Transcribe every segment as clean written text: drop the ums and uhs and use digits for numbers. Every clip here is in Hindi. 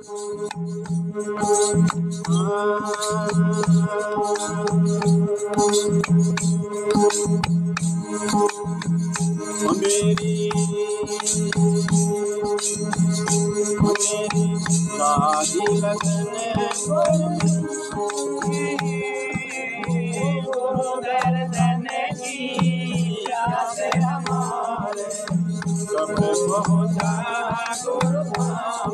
मेरी लागी लगने गुरु दर्शन की याद हमारे कब पहुँचा गुरु धाम,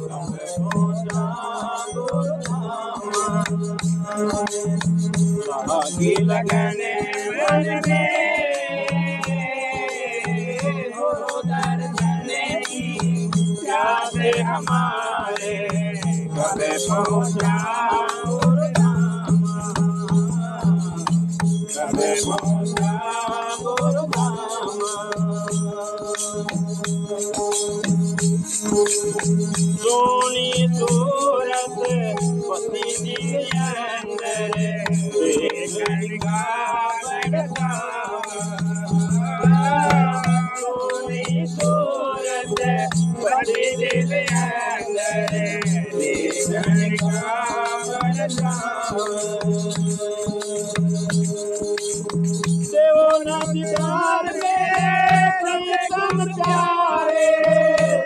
कब पहुँचा गुरु धाम। लागी लगने मन में गुरु दर्शन की याद हमारे कब पहुँचा गुरु धाम, कब पहुँचा गुरु धाम। सोनी सूरत पसीने अंदर देखन का बड़का, सोनी सूरत पसीने अंदर देखन का बड़का। देवो नादिकार में प्रियतम प्यारे,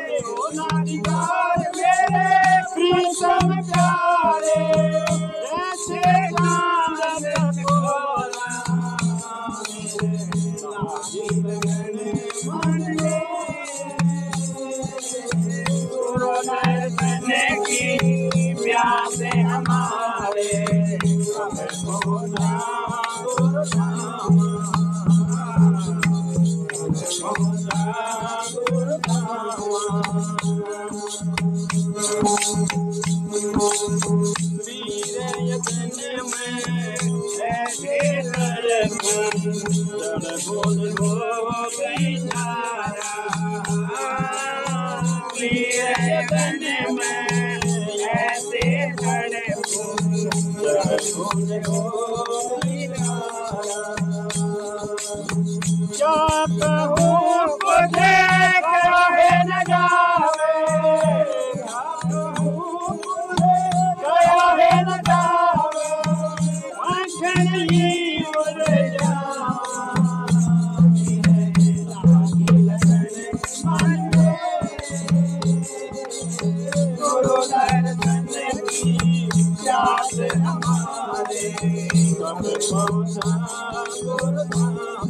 देवो नादिकार में प्रियतम प्यारे, ऐसे चांद कोला लागी लगने मन में गुरु दर्शन की प्यास हमारे कब पहुँचा गुरु धाम, कब पहुँचा गुरु धाम। वीर यतन में ऐसे धड़कन धड़कन हो गई तारा, वीर यतन में ऐसे धड़कन धड़कन हो गई तारा। क्या कहूँ मुझे कहे न जावे, कहे न जावे, आँखन ही उड़ जावे, लागी लगने मन में गुरु दर्शन की याद हमारे कब पहुँचा गुरु धाम,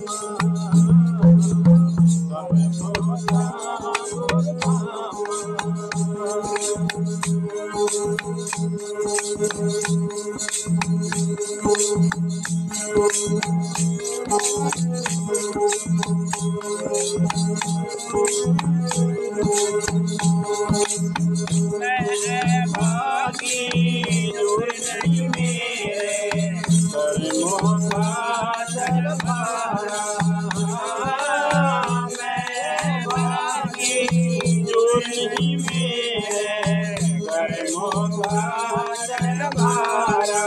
कब पहुँचा गुरु धाम। मेरे भागी दूर नहीं मेरे कर्मों का दरबारा, मेरे भागी दूर नहीं मेरे कर्मों का दरबारा।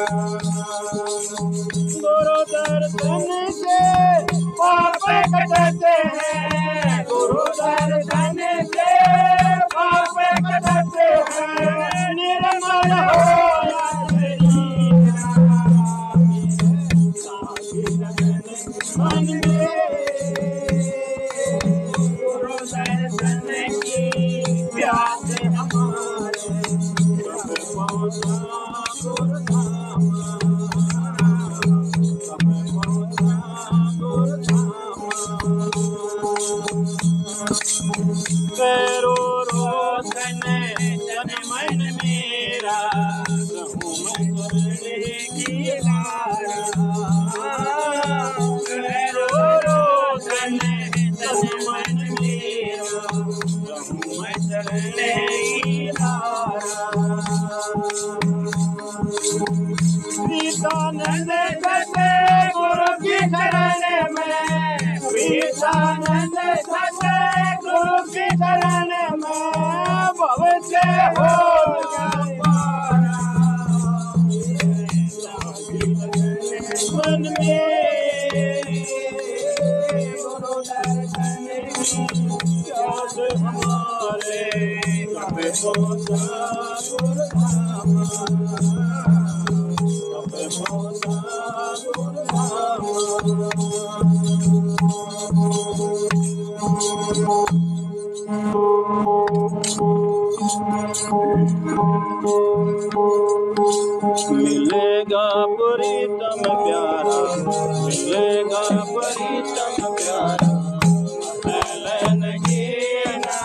गुरु दर्शन से पाप कटते हैं, गुरु दर्शन से पाप कटते हैं, निर्मल हो मन में गुरु दर्शन की प्यास हमारे कब पहुँचा गुरु धाम, कब पहुँचा गुरु धाम। करो रोशन जन मन मेरा कहूँ मैं चलने की लारा, करो रोशन जन मन मेरा कहूँ मैं चलने की लारा। प्रीतानंद सते गुरु की शरण में, प्रीतानंद सते गुरु की शरण में भव से हो मन में गुरु दर्शन याद हमारे तबे पहुँचा गुरुधाम तबे पहुँचा गुरुधाम मिलेगा प्रीतम प्यारा मिलेगा प्रीतम प्यारा मिलन की ना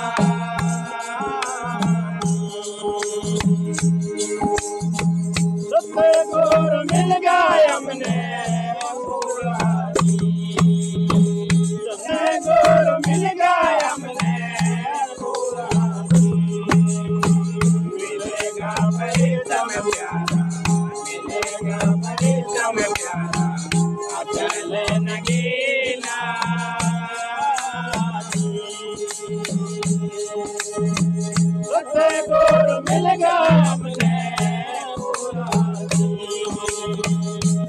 सतगुरु मिल गए हमने सतगुरु मिल गए हमने मिलेगा प्रीतम प्यारा मिलेगा प्रीतम प्यारा अचल नगीना सतगुरु मिल गए हमने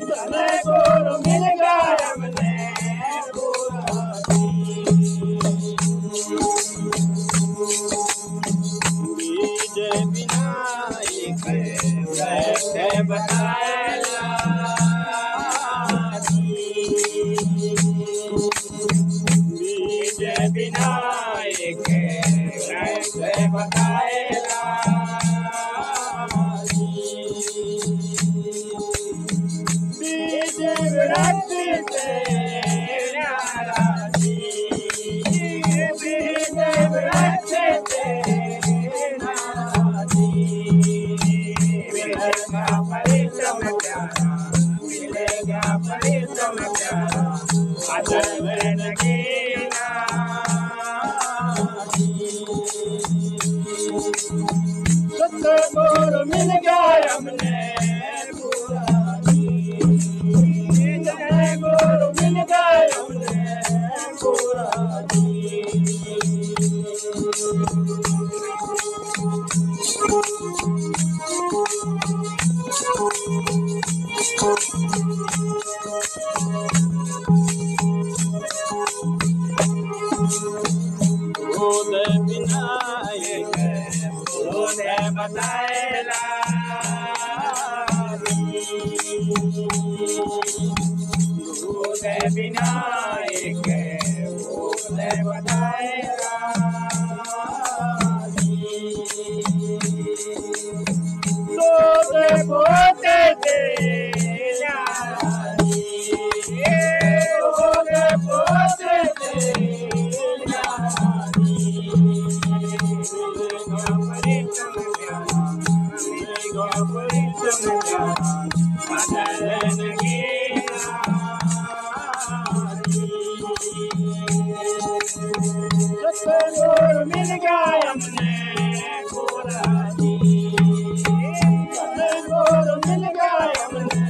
सतगुरु मिल गए हमने बीज बिना एक वैसे बताएगा बीज बिना एक वैसे बताएगा बीज वृक्ष से नाराजी बीज वृक्ष से नाराजी मिलेगा परिश्रम प्यारा मिलेगा परिश्रम प्यारा अचल नगीना सतगुरु मिल गए हमने सतगुरु मिल गए हमने दूध बिना एक दूध बताएला दूध बिना एक दूध बताएला दूध बोते थे दूध बोते थे सतगुरु मिल गए हमने सतगुरु मिल गए हमने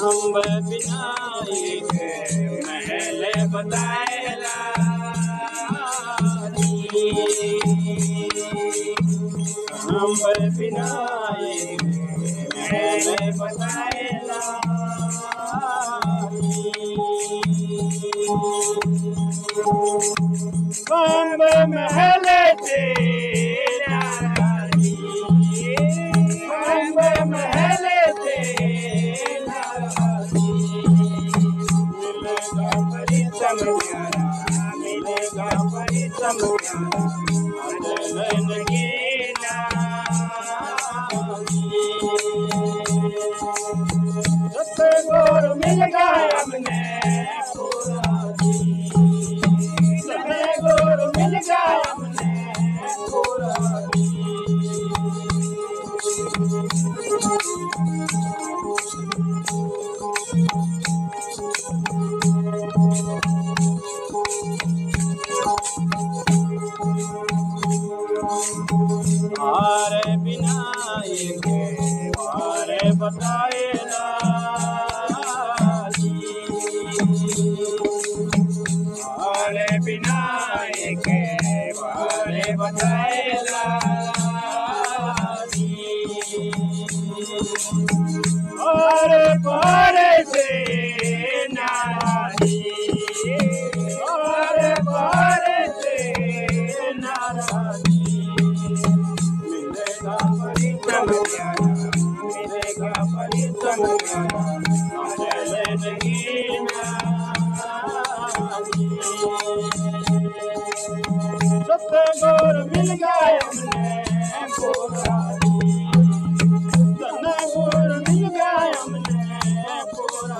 अम्ब बिना एक महल बताएला अम्ब बिना एक महल बताएला अम्ब महल तेरा अम्ब महल तेरा मिलेगा परिश्रम प्यारा मिलेगा परिश्रम प्यारा अचल नगीना सतगुरु मिल गए हमने सतगुरु मिल गए हमने हार बिना एक हार बताएला हार बिना एक बताएला और पर से नाराजी और पर से नाराजी मिलेगा परिश्रम मिलेगा परिश्रम चले नहीं सतगुर मिल गए हमने पूरा सतगुर मिल गए हमने पूरा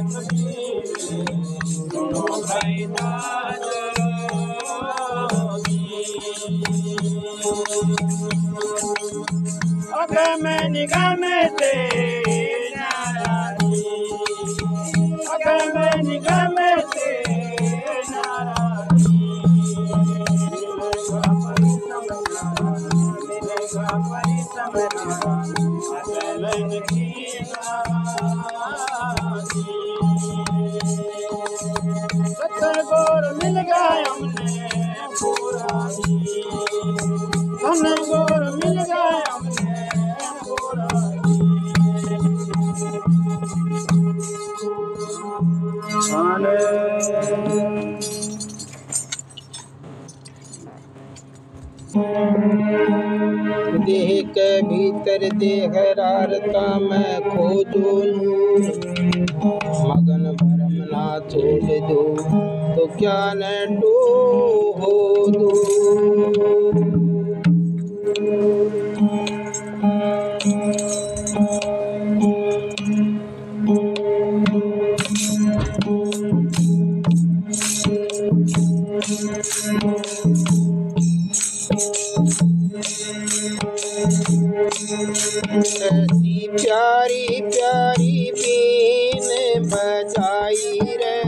कबीर सुनो मैदानो अगर मैं निगाह में तेरा अगर मैं निगाह में तेरा मिलेगा परिश्रम सतगुर मिल गए हमने पूरा सतगुर मिल गए हमने पूरा देह के भीतर देहरारता मैं खोजो नूर मगन भरम ना छोड़ दो तो क्या न टो हो दो ऐसी प्यारी प्यारी बीन बजाई रे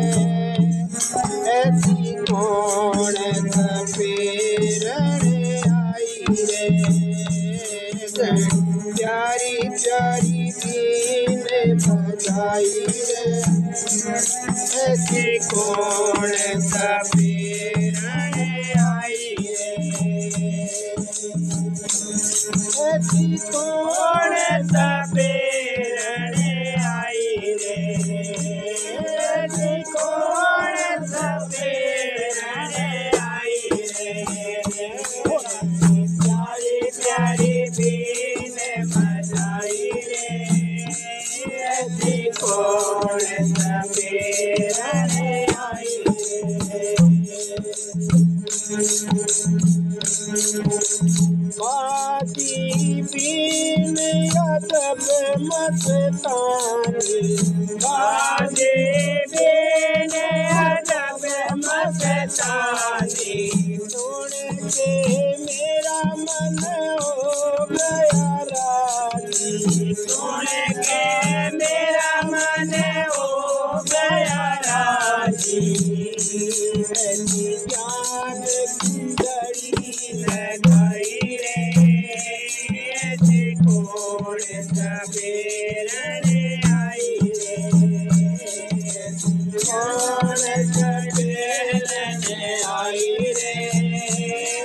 ऐसी कौन सपेरन आई रे प्यारी प्यारी बीन बजाई रे ऐसी कौन सपेरन आई रे ऐसी कौन सपेरन आई रे ऐसी कौन सपेरन आई रे प्यारी प्यारी बीन बजाई रे ऐसी कौन सपेरन आई रे बाजी बीन अदब मस्तानी बाजी बीन अदब मस्तानी सुन के मेरा मन हो गया राजी सुन के मेरा मन हो गया राजी ऐसी जान की घड़ी लगाई रे ऐसी कौन सपेरन आई रे कौन सपेरन आई रे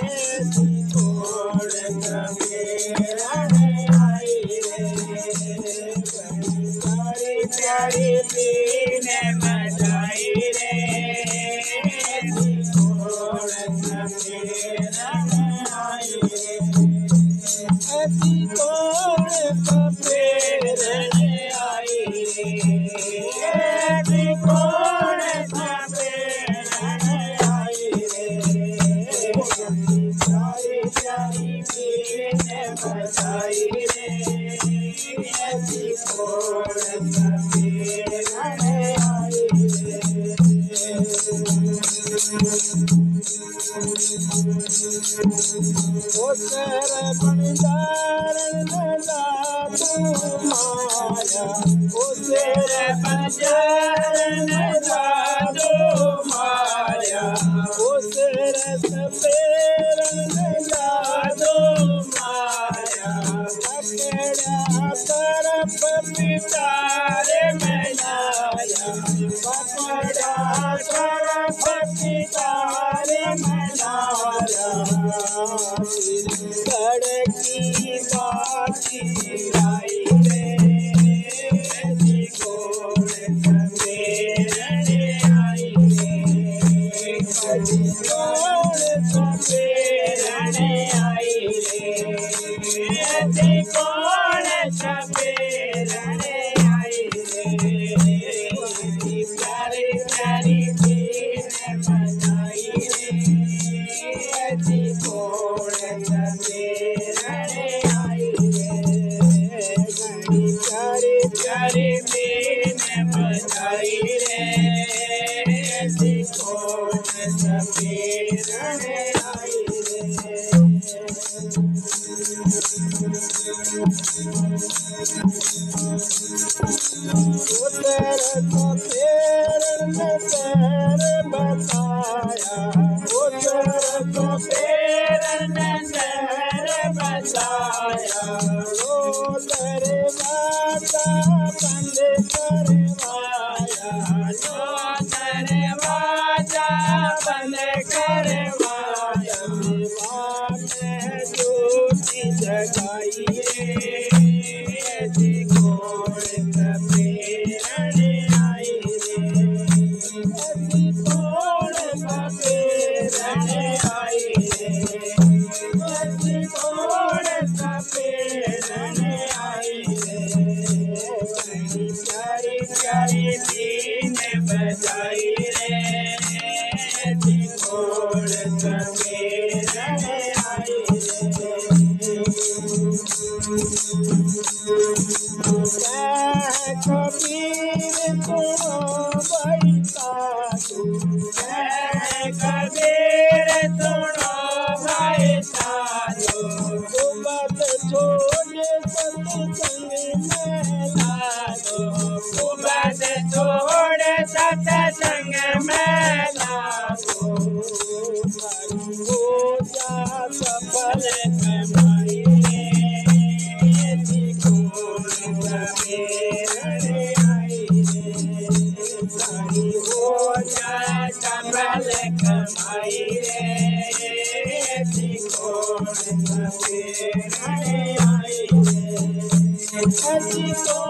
ऐसी कौन सपेरन आई रे प्यारी प्यारी बीन बजाई रे ऐसी कौन सपेरन आई रे ऐसी कौन सपेरन आई रे ऐसी कौन सपेरन आई रे प्यारी प्यारी बीन बजाई रे ऐसी कौन सपेरन आई रे ओ तेरे बंजारन लगा तू माया तेरे बचन जादू माया तेरे सपेरन जादू माया पकड़ा कर पितारे में लाया पकड़ा कर पितारे में लाया सड़की बाती आई रे कोड़ सपेरने आई रे कोड़ सपेरने आई रे कोड़ सपेरने आई रे प्यारी प्यारी चीज़ बनाई रे कोड़ सपेरने आई रे प्यारी प्यारी चीज़ बनाई रे कोड़ सपेरने आई रे तेरे सपेरन तेरे बताया तेरे सपेरन तेरे बताया तेरे वादा बंद करवाया तेरे वादा बंद करवाया में ज्योति जगाई रे कोड़ सपेरने आई रे कोड़ सपेरने आई रे कोड़ सपेरने आई रे प्यारी प्यारी बीन बजाई रे कोड़ सपेरने आई कबीर सुनो बैठा कबीर सुनो बैठा बद छोड़ सत्संग में लागो बद छोड़ सत्संग में लागो हो जा सफल कमाई सपेरने आई रे हो जाए सफल कमाई रे कोड़ सपेरने आई रे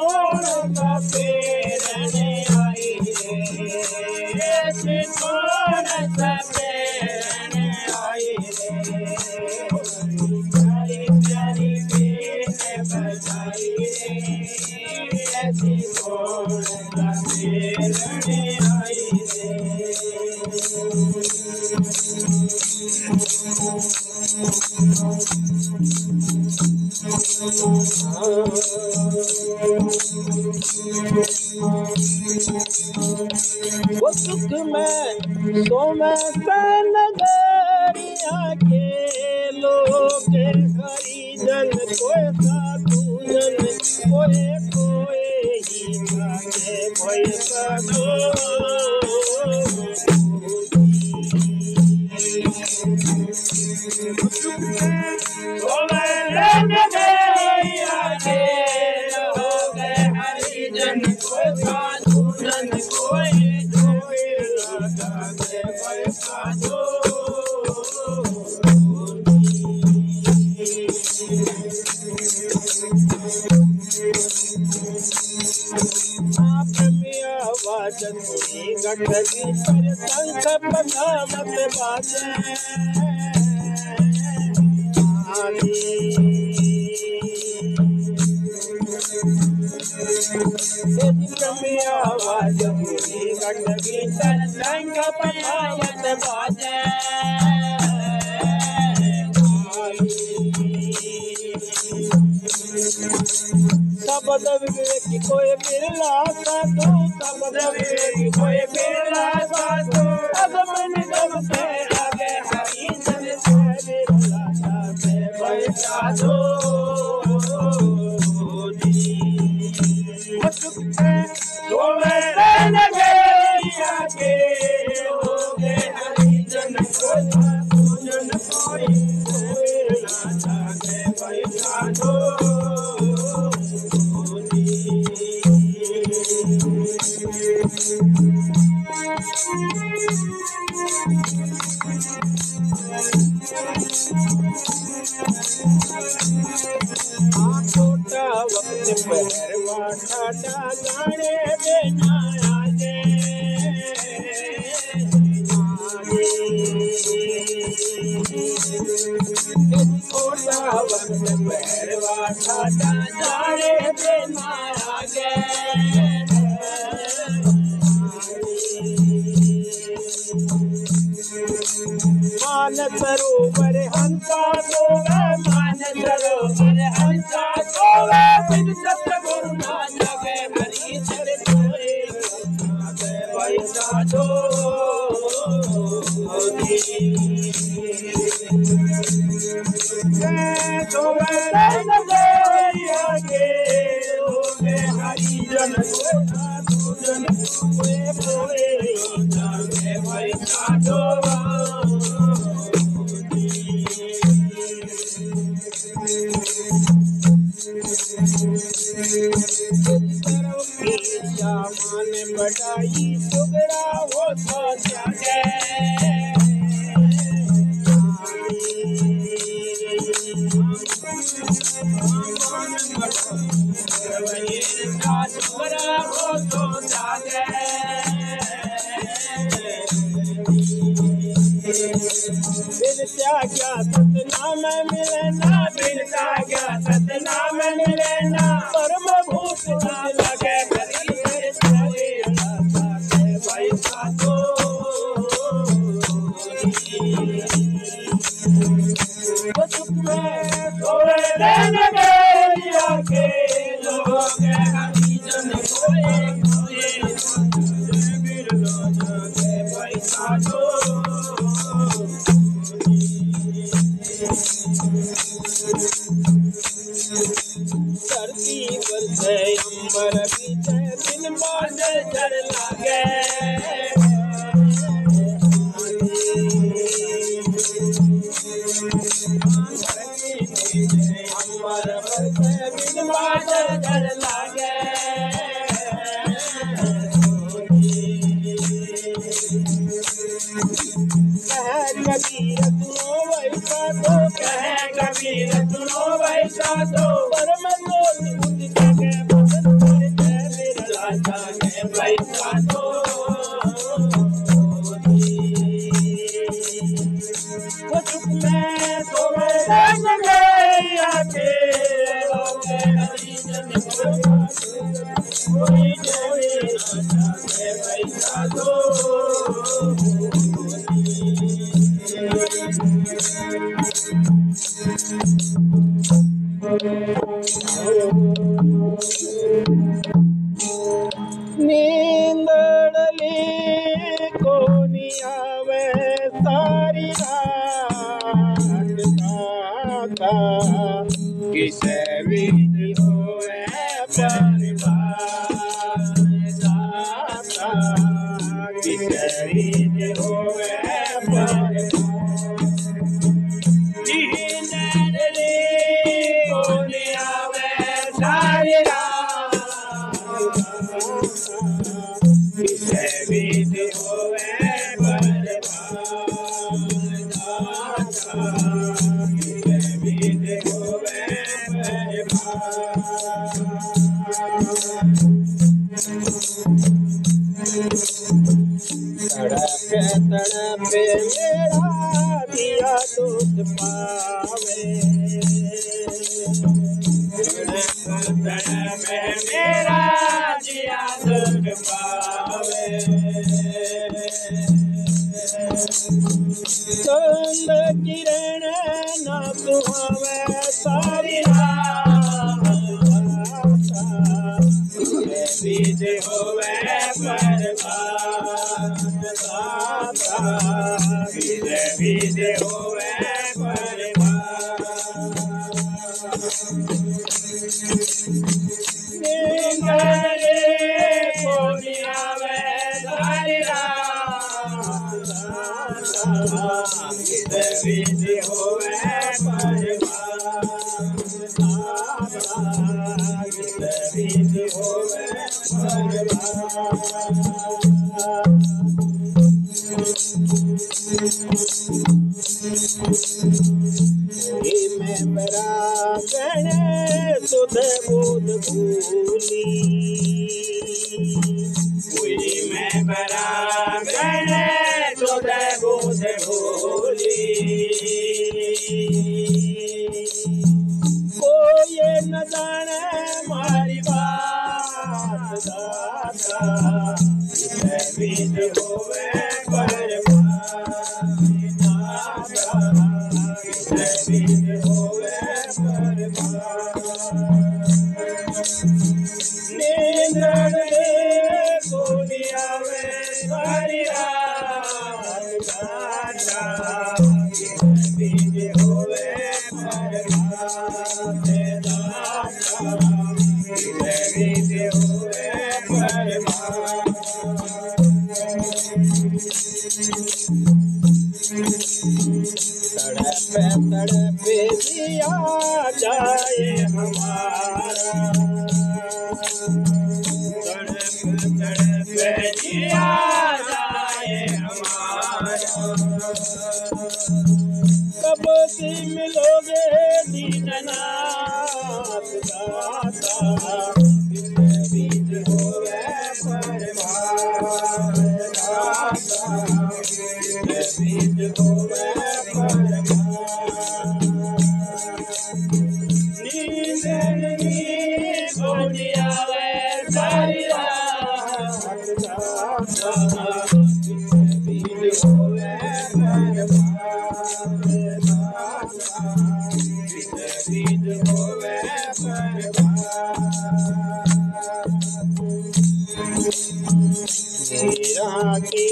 कोड़ सपेरने आई रे कोड़ सपेरने आई रे प्यारी प्यारी बीन बजाई रे कोड़ सपेरने आई रे वो सुख में सोमे नगरिया के लोग हरिजन कोई साधु जन कोई कोई ही जाने कोई साधु गठरी पर शंख पनामत बाजे आवाज पूरी गठरी पर शंख पनामत बाजे सबद विवेक कोई बिरला साधु सबद विवेक कोई बिरला साधु अब मन गम से आगे हरी जन से बिरला साधु भाई साधु सोवे नगरिया के हो गए हरिजन पूजन कोई राजा के बैठा दो छोटा वक्त पहरवा ठाटा गाने बिना आजे छोटा वक्त पहरवा ठाटा गाने बिना आगे मान सरोवर हंसा सोवे मान सरोवर हंसा सोवे बिन सतगुरु ना जगे हरि चर सोए वैसा दो सोवे नगरिया के सोवे हरि जन पूजन कोए कोए जागे वैसा दो मन बढ़ाई सुगड़ा हो तो जागे सुगड़ा हो तो जागे बिन त्याग्या सतनाम मिलना बिन त्याग्या सतनाम मिलना परम भूत ना लगे वैसा तो नगरिया के लोग हरिजन कोए कोए वैसा तो धरती पर से अंबर बीते दिन बाद जड़ लागे अंबर पर से दिन बाद जड़ लागे कबीर सुनो वैसा तो कह कबीर सुनो वैसा तो परम ज्योति बुद्धि के बदन में मेरे राजा के वैसा तो सुख में सोवे नगरिया के लोगे हरिजन कोई देवी राजा के वैसा तो नींदड़ली कोनी आवे सारी रात का किसे विधि होए परिवार दाता किसे विधि होए परिवार नींदड़ली कोनी आवे सारी रात किसे विधि होए तड़पे मेरा दिया दूध पावे तड़पे मेरा दिया दूध पावे चंद किरण ना सुहावे सारी रात बीज होवे बीज होवे परिवार होवे परवान। मैं बरागण सुध बुध भूली, मैं बरागण सुध बुध भूली। कोई न जाने मारी बात दाता, विध होवे परवान दाता, विध होवे परवान। नींदण कोनी आवे सारी रात दाता, विध होवे परवान दाता, विध होवे परवान। तड़प दिया जाए हमारा, तड़प दिया जाए हमारा। कब से मिलोगे दीननाथ दाता, बीज होवे परवान दाता, बीज होवे परवान। नींद नहीं आवे सारी रात दाता, बीज होवे परवान दाता, बीज होवे परवान। मेरा के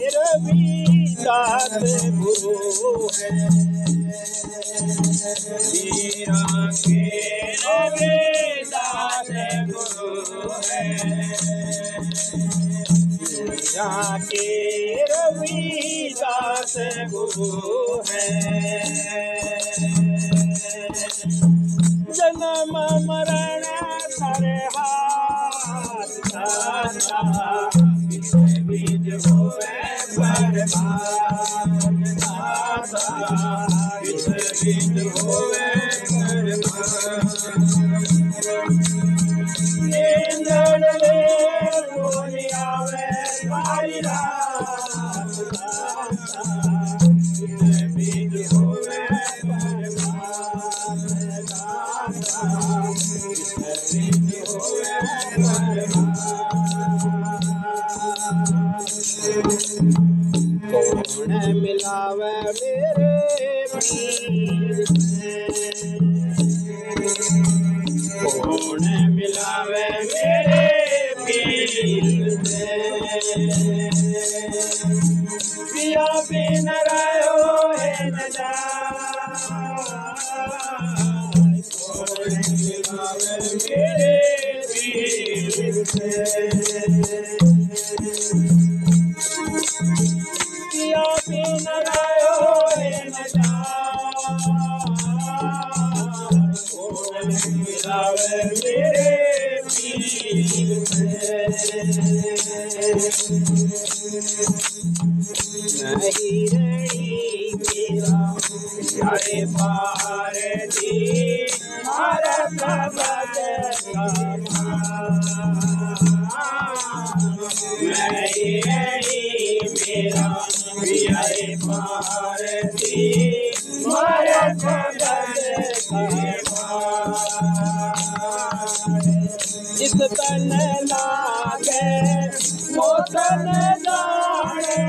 रविदास गुरु है, मेरा के रविदास गुरु है, मेरा के रविदास गुरु है। जन्म मरण सारे हाथ दाता, बीज होवे परवान दाता, बीज होवे परवान। नींदण कोनी आवे सारी रात दाता, बीज होवे परवान दाता, बीज होवे परवान। कौन मिलावे मेरे पीर से, कौन मिलावे मेरे पीर से। पिया बिन रहो है न जाए, कौन मिलावे मेरे पीर से। पिया बिन रहो है न जाए, कौन मिलावे मेरे पीर से। नहीं रही मेरा जाए पार दी, मारा कबज नहीं रही मेरा जाए पार दी, मारा कबज जिस तन लागे वो तन जाने,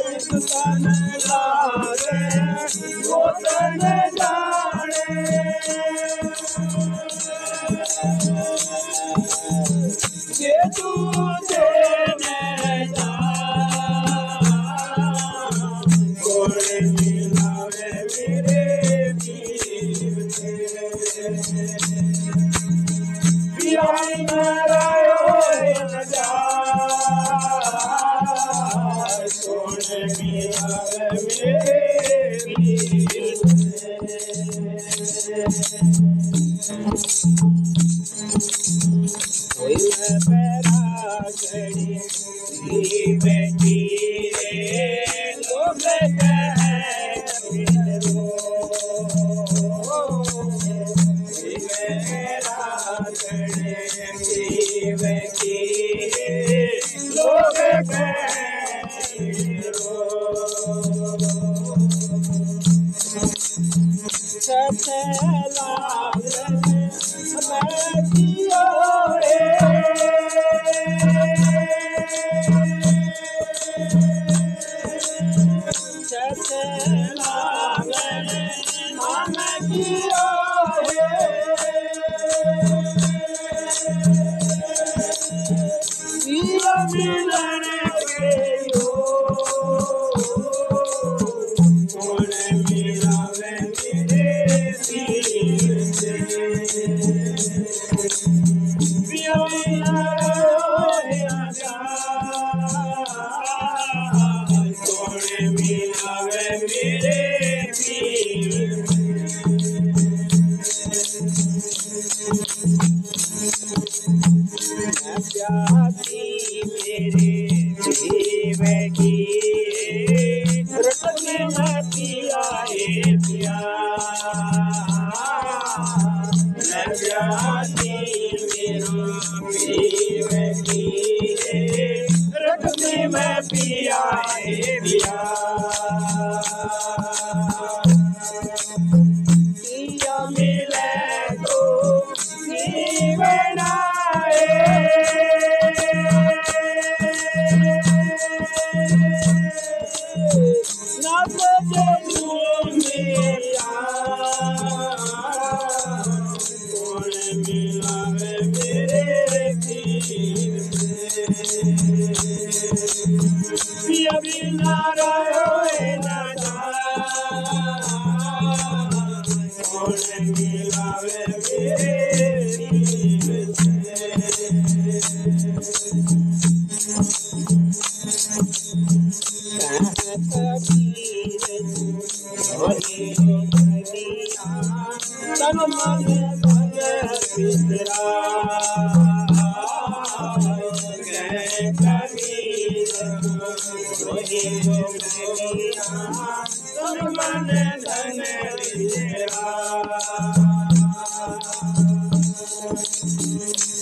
जिस तन लागे वो तन जाने। ये तुझे नैना कोई मिलावे मेरे जीव से, पिया नारायो न जाए, कोई मिलावे मेरे जीव से। कोई मैं पैरा गड़ी बैठी लोग मैं पिया मिले तो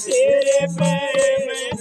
तेरे पैर में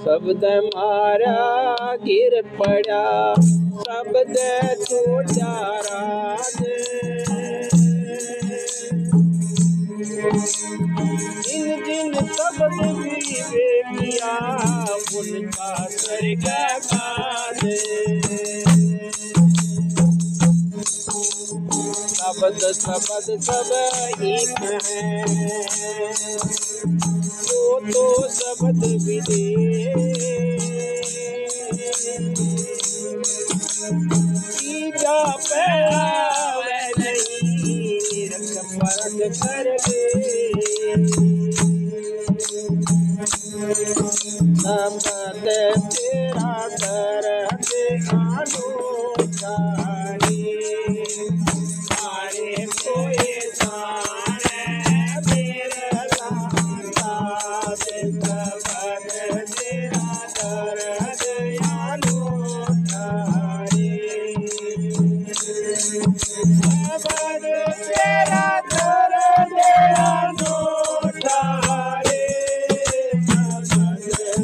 शब्द मारा गिर पड़ा शब्द छोड़ा राज जिन शब्द भी किया उनका स्वर्ग बाद शब्द सब एक है तो शब्द विदे जा पैरा नहीं रख परत कर शब्द तेरा दर्द अनोखा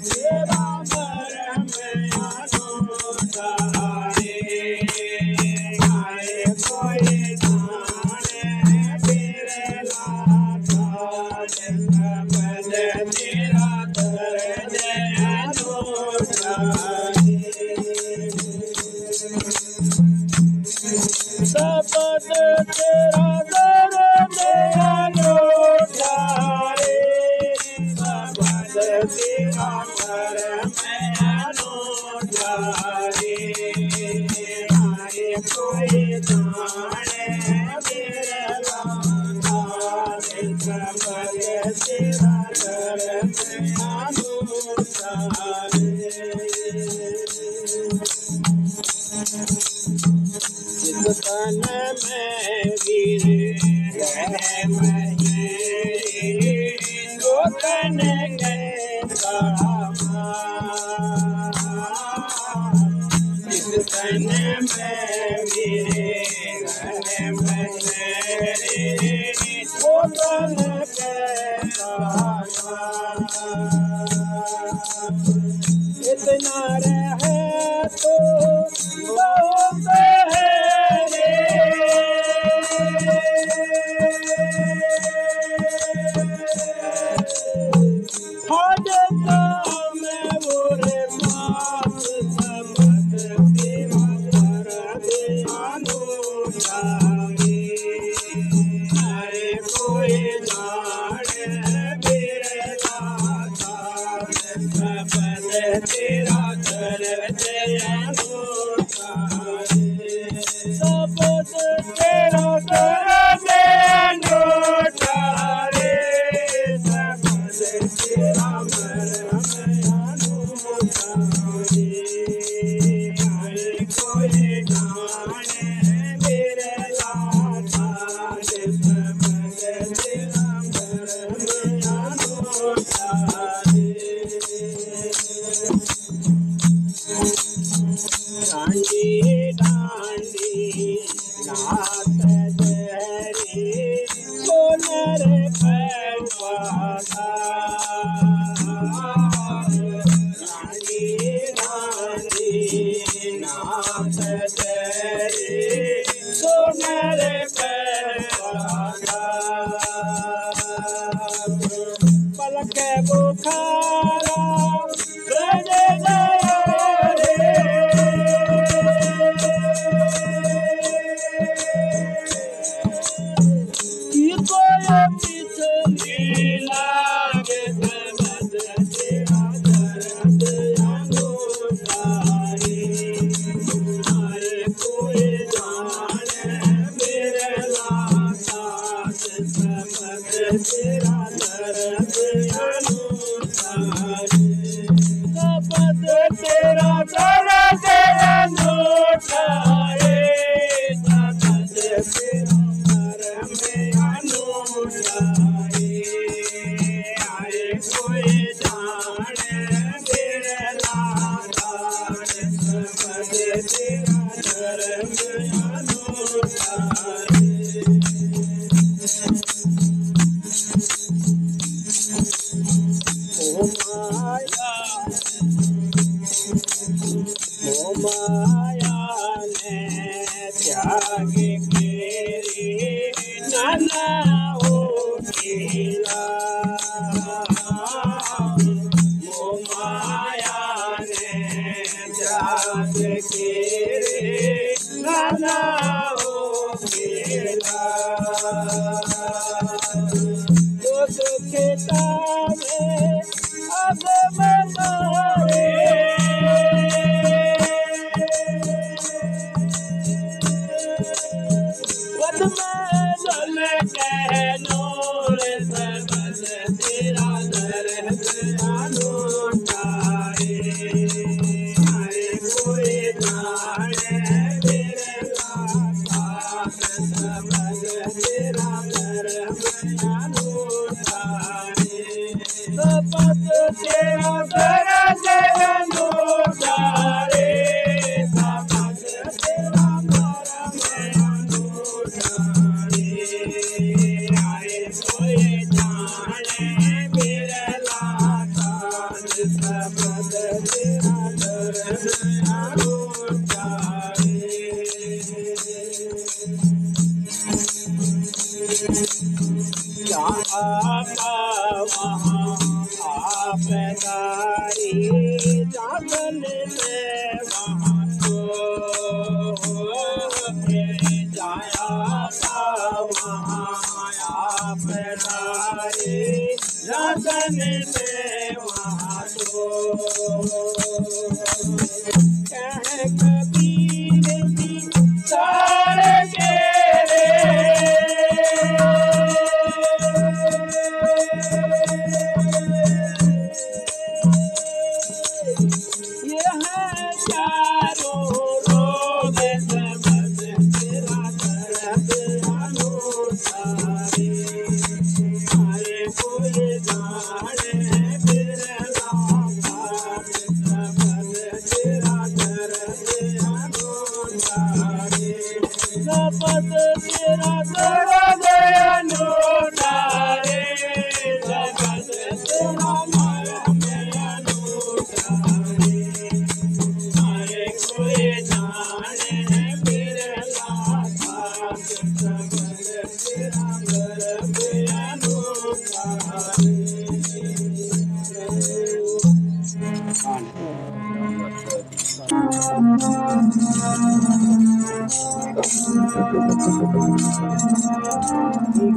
तेरा इतना रहे तो बहुत है हज काम बोरे पास समझ तेरा कर दे अनूठा अरे कोई जाने मेरे दाता तेरा कर दे अनूठा सब तेरा कर दे अनूठा रे सब तेरा कर दे अनूठा रे कोई जाने मेरे दाता सब तेरा कर दे अनूठा डांडी डांडी नाथ दरी सोनर पैवादा डांडी डांडी नाथ दरी सोनर पैवादा पलक बुखारा लगे अनूठा रे जगत तेरा मर्म अनूठा रे हर कोई जाने बिरला था जगत तेरा मर्म अनूठा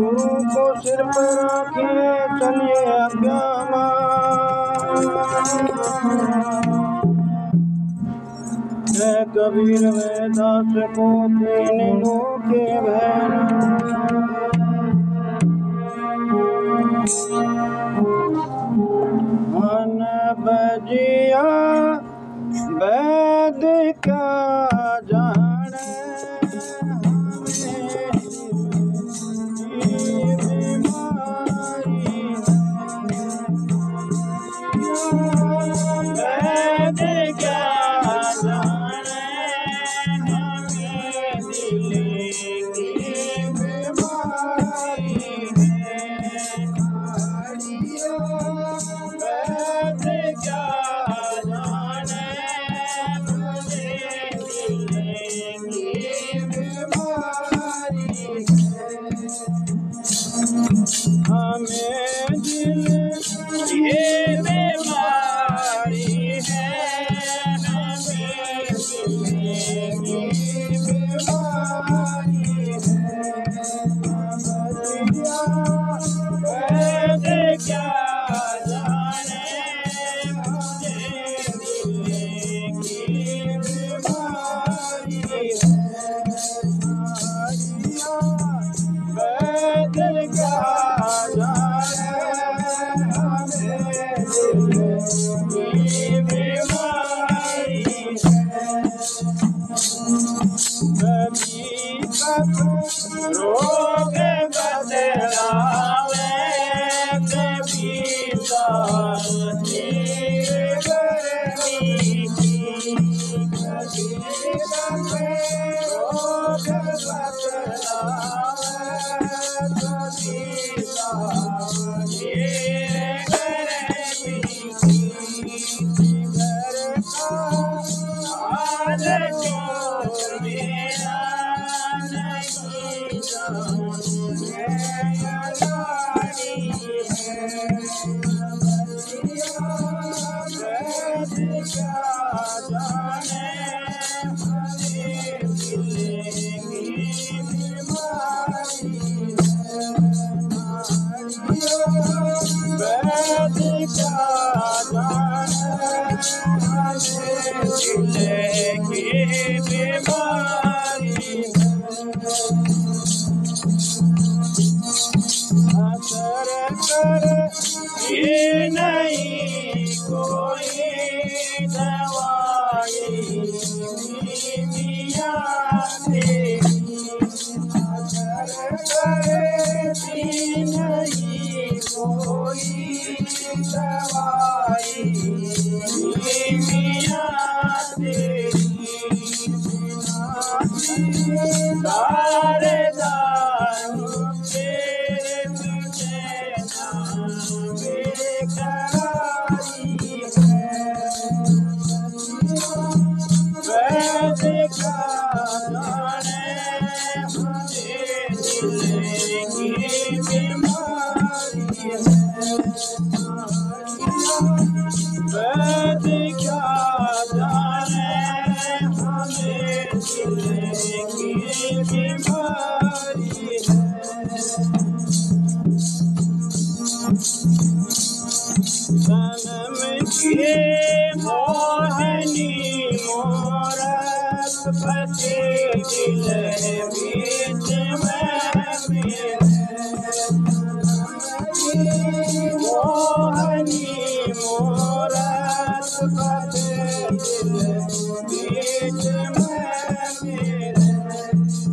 गुरु को सिर पर रखे चलिए आज्ञा जय कबीर वेदास को तीन लोके मन बजिया वैद का जाने रोग बदलावे कबीरा ये नहीं कोई दवाई मिया तेरी नहीं कोई दवाई मिया तेरी दारे दारू तेरे मुझे मोहनी मोरत पति दिल बीच मोहनी मोरत पति दिल बीच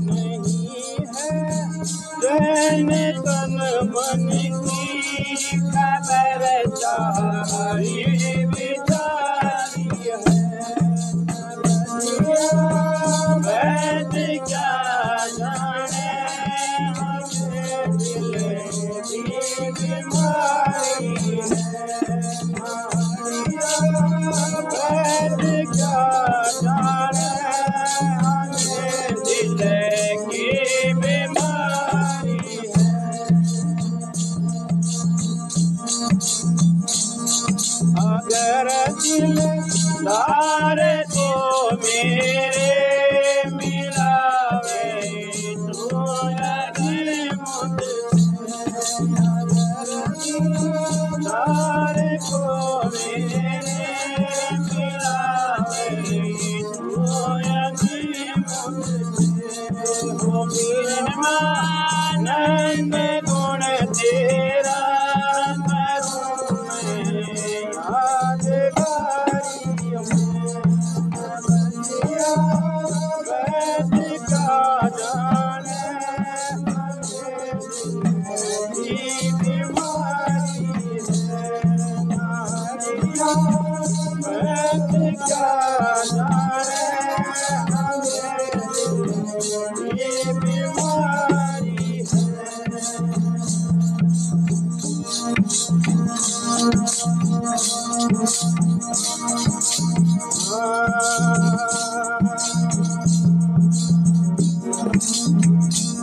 नहीं है जैन तन मन की खबर चाही वैद क्या जाने दिल की बीमारी है वैद क्या जाने हमें दिल की बीमारी है अगर दिलदार तो मेरे मिलावे तो अगर दिलदार को मेरे मिलावे तो अगर हो नंद गुण तेरा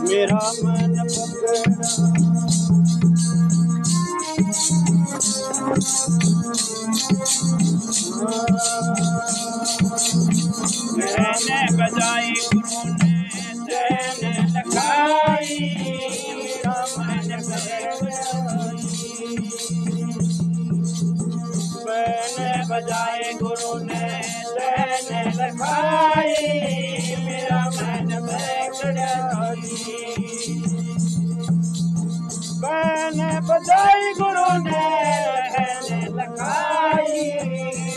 मेरा मन पकड़ा मैंने बजाई गुरु ने चैन लखाई मेरा मन मैंने बजाए गुरु ने चैन लखाई मेरा मन मैंने बजाई गुरु ने लखाई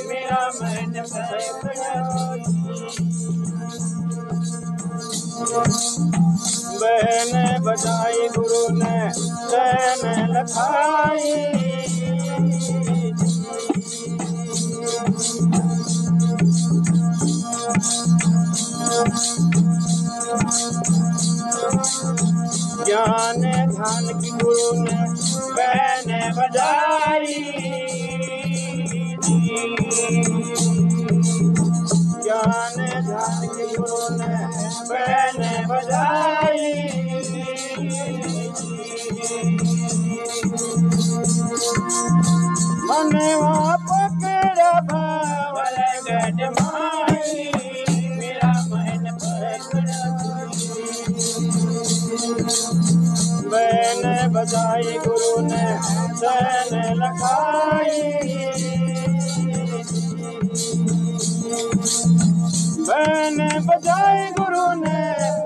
मेरा मन मैंने बजाई गुरु ने चैन लखाई ज्ञान ध्यान की गुरु ने मैंने बजाई ज्ञान ध्यान की गुरु ने मैंने बजाई मनवा पकड़ा भावल गढ़ माई मेरा मन पकड़ा मैंने बजाई गुरु ने चैन लखाई मैंने बजाई गुरु ने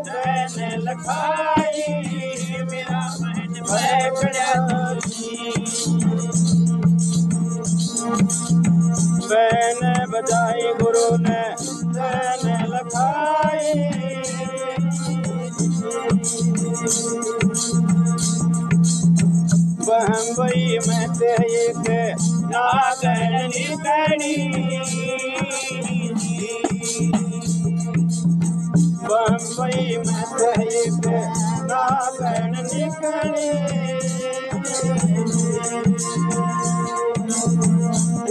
चैन लखाई मेरा मन पकड़ा मैंने बजाई गुरु ने चैन लखाई बम्बई में ते एक नागन निकली बम्बई में ते एक नागन निकली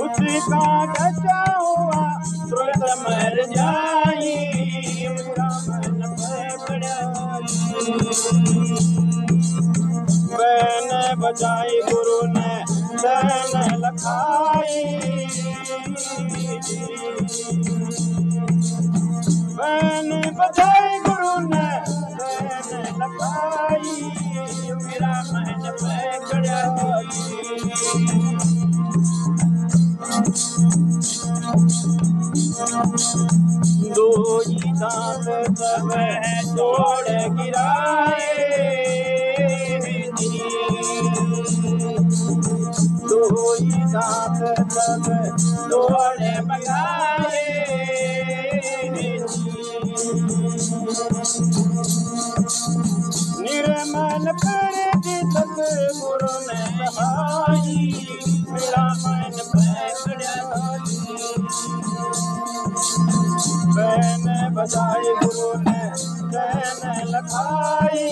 उसका बचा हुआ तुरंत मर जाई मेरा मन पकड़ा मैंने बजाई गुरु ने चैन लखाई मैंने बजाई गुरु ने चैन लखाई मेरा मन पकड़ा दो ही दांत सब तोड़ गिराए दो ही दांत सब तोड़ मगाए निर्मल पर तक गुरु ने सहाई मेरा मन पकड़ा मैंने बजाई गुरु ने चैन लखाई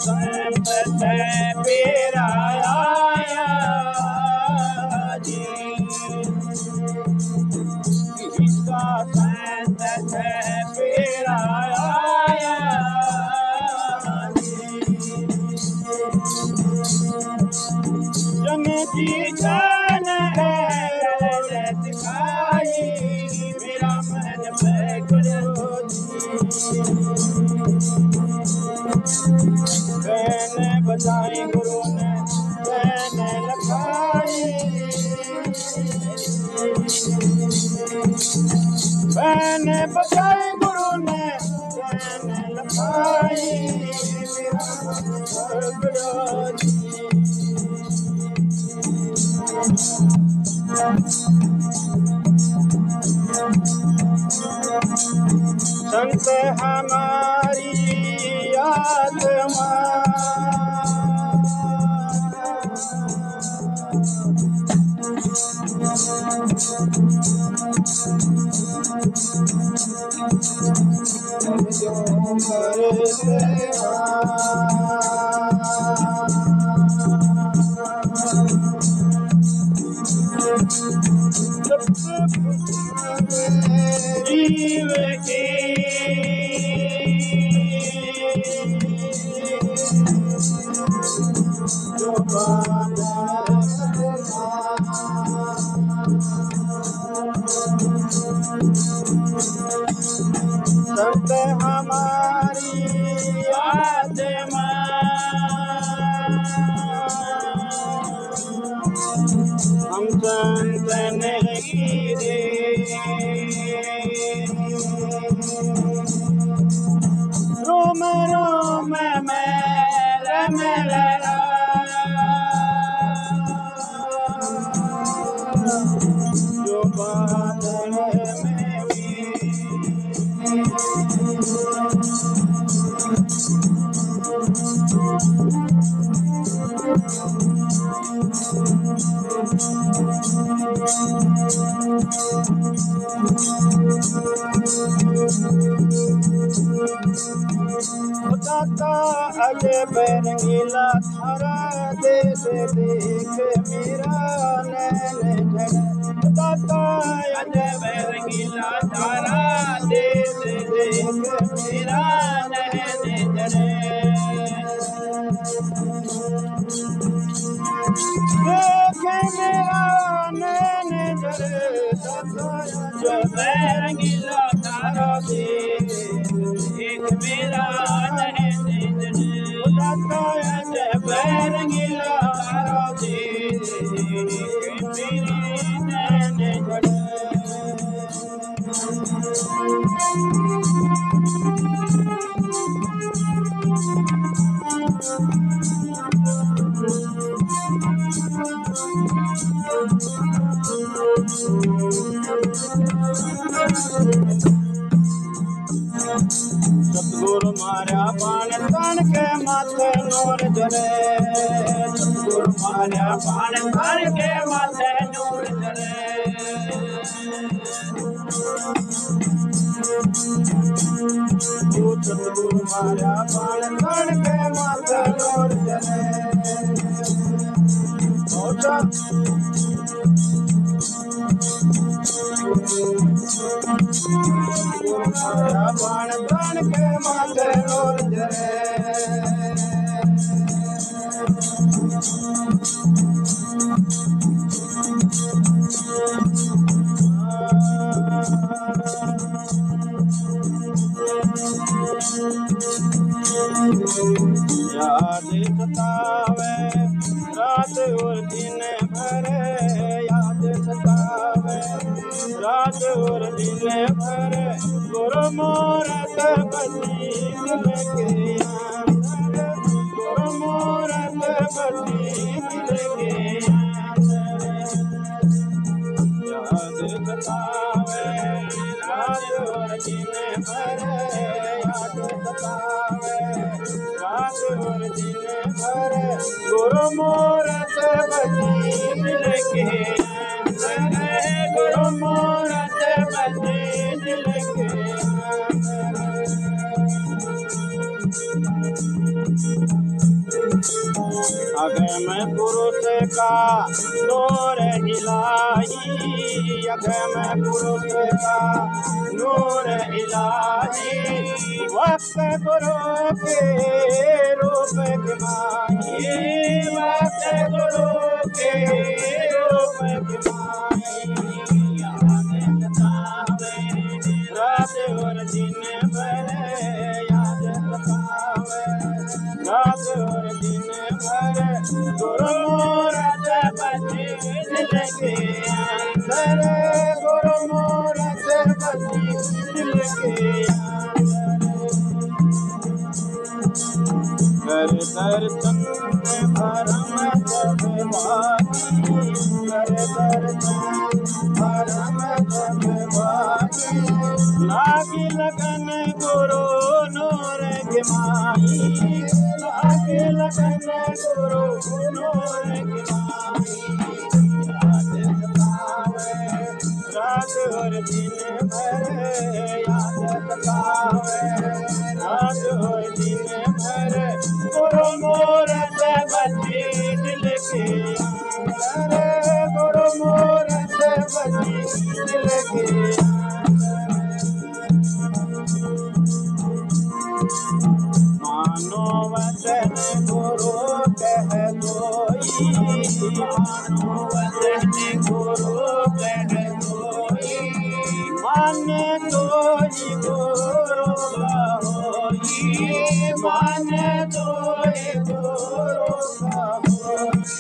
संत से पेरा आया जी किसका संत से पेरा आया जंग जी जान है दिखाई मेरा मन पे करो मैंने बताई गुरु ने मैंने लखाई मैंने बताई गुरु ने मैंने लखाई मेरा मन पे करो संत हमारी आत्मा जो करते जीव के जो संत हमारी आत्मा हम संत नहीं रे रोम रोम मेरा जो बादल में दाता अजब रंगीला थारा देश देख मेरा नैन झड़ दाता अजब रंगीला थारा देश देख मेरा नैन झड़े देख मेरा नैन झड़े दाता अजब रंगीला थारा देख मेरा रंगीला सतगुरु मारा पान तन के माथे नूर जरे सतगुरु मारा पान तन के माथे नूर जरे सतगुरु मारा पान तन के माथे नूर जरे बाण बाण के माथे नूर जरे याद सतावे रात और दिन भर याद सतावे रात और दिन भर गुरु मूरत बसी दिल के अंदर गुरु मूरत बसी दिल के अंदर याद सतावे रात और दिन भर याद सतावे रात और दिन भर गुरु मूरत बसी दिल के अंदर गुरु मूरत बसी दिल के अंदर अगर मैं पुरुष का नूर इलाही, अगर मैं पुरुष का नूर इलाही, वक्त गुरु के रूप के माही, वक्त गुरु के रूप के माही। रात और दिन भर याद सतावे, रात और दिन भर गुरु मूरत बसी दिल के अंदर, गुरु मूरत बसी दिल के अंदर। कर दर्शन भरम सब बाकी, कर दर्शन भरम सब बाकी, लागी लगन गुरु नूर के माही, लागी लगन गुरु नूर के माही। रात और दिन भर याद सतावे, रात और दिन भर गुरु मूरत बसी दिल के अंदर, गुरु मूरत बसी दिल के मानो वचन गुरु कह कोई, मानो वचन गुरु कह कोई, माने कोई गुरु का होई, माने कोई गुरु का होई।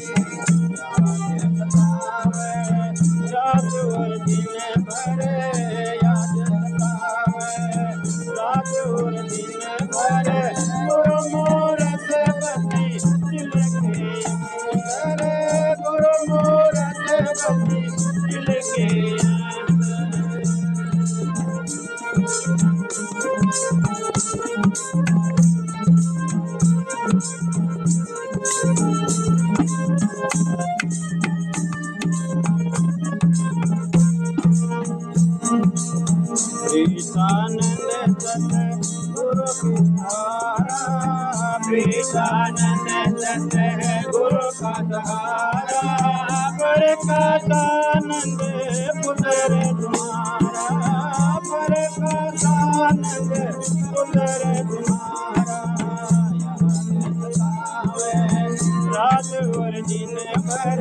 रात और दिन भर याद सतावे, रात और दिन भर गुरु मूरत बसी दिल के अंदर, गुरु मूरत बसी दिल के प्रीतानंद सत गुरु की धारा, प्रीतानंद सत गुरु का सहारा, प्रकाशानंद पुत्र तुम्हारा, प्रकाशानंद पुत्र तुम्हारा। रात और दिन भर